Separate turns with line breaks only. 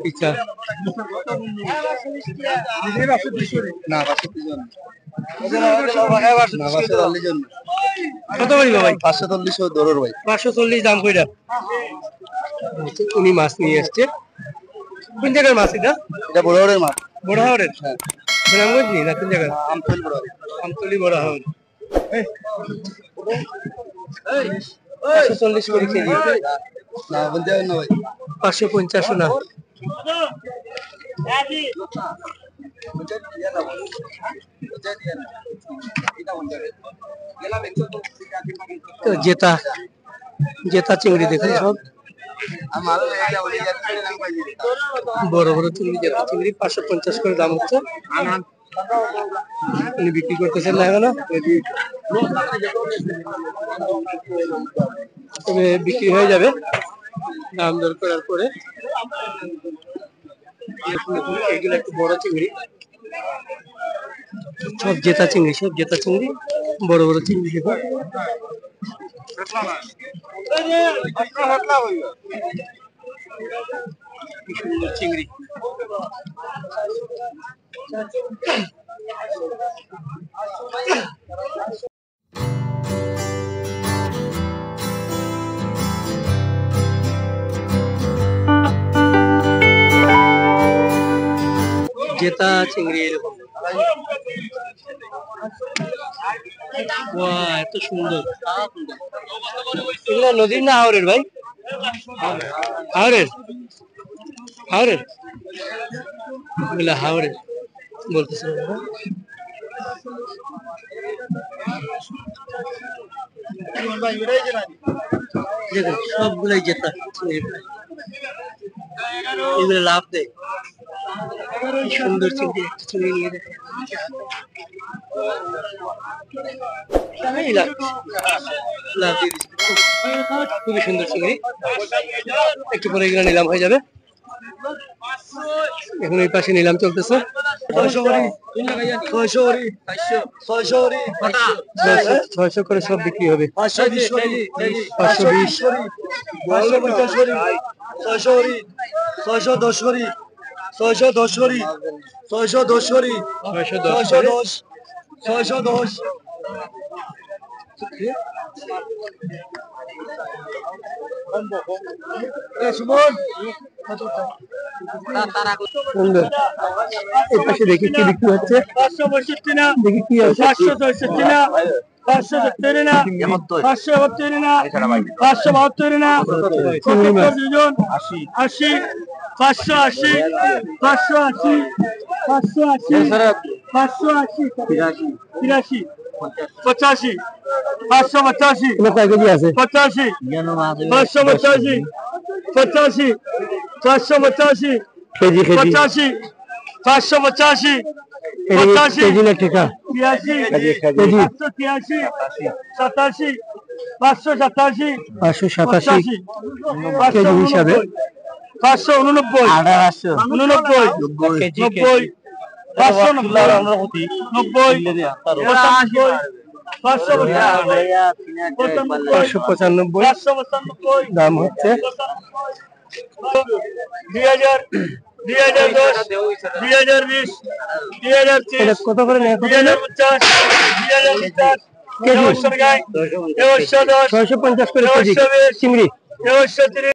পিছা না 540 কত বলি ভাই? 540 ধরর ভাই, 540 দাম কইরা। উনি মাছ নিয়ে আসছে। কোন জায়গার মাছ এটা? এটা বড়হাওরের মাছ। বড়হাওরের? হ্যাঁ। সুনামগঞ্জ নি না কোন জায়গা? আমতলি বড়হাওর। আমতলি বড়হাওর। 540 করে কেজি। না বলতে হবে না ভাই, 550 না। তো জেতা জেতা চিংড়ি দেখুন সব বড় বড় চিংড়ি, জেতা চিংড়ি 550 করে দাম হচ্ছে। উনি বিক্রি করতেছেন না এখনো, তবে বিক্রি হয়ে যাবে দাম দর করার পরে। এগুলো একটু বড় চিংড়ি, সব জেতা চিংড়ি, সব জেতা চিংড়ি, বড় বড় চিংড়ি দেখুন। কি সুন্দর চিংড়ি। জেতা চিংড়ি এরকম, এত সুন্দর। এগুলো নদীর না হাওরের ভাই? হাওরের, হাওরের, এগুলো হাওরের বলতেছে। দেখুন সবগুলাই জেতা, এগুলো লাভ দেয়। সুন্দর চিংড়ি, একটা চিংড়ি নিয়ে দেখেন, খুবই সুন্দর চিংড়ি। একটু পরে এগুলো নিলাম হয়ে যাবে। এখন এই পাশে নিলাম চলতেছে। 600 করে সব বিক্রি হবে। 520, 510 সুন্দর। এই পাশে দেখি কি বিক্রি হচ্ছে, 562 না, দেখি কি আছে। 564 না, 570 না, 572 না, 572 না, 80, 80, 580, 580, 580, 580, 83, 85, 585, কয় কেজি আছে? 85, 585, 85, 585 কেজি, 85, 585, 85 কেজি না টাকা? 83 কেজি, 583, 87, 587, 587 কেজি হিসাবে, 589, 88, 89 কেজি, 90, 590, 595 দাম হচ্ছে। 2000, 2010, 2020, 2030 কত করে নেয়? 2050, 2050 কেজি, 650 করে কেজি চিংড়ি, 630।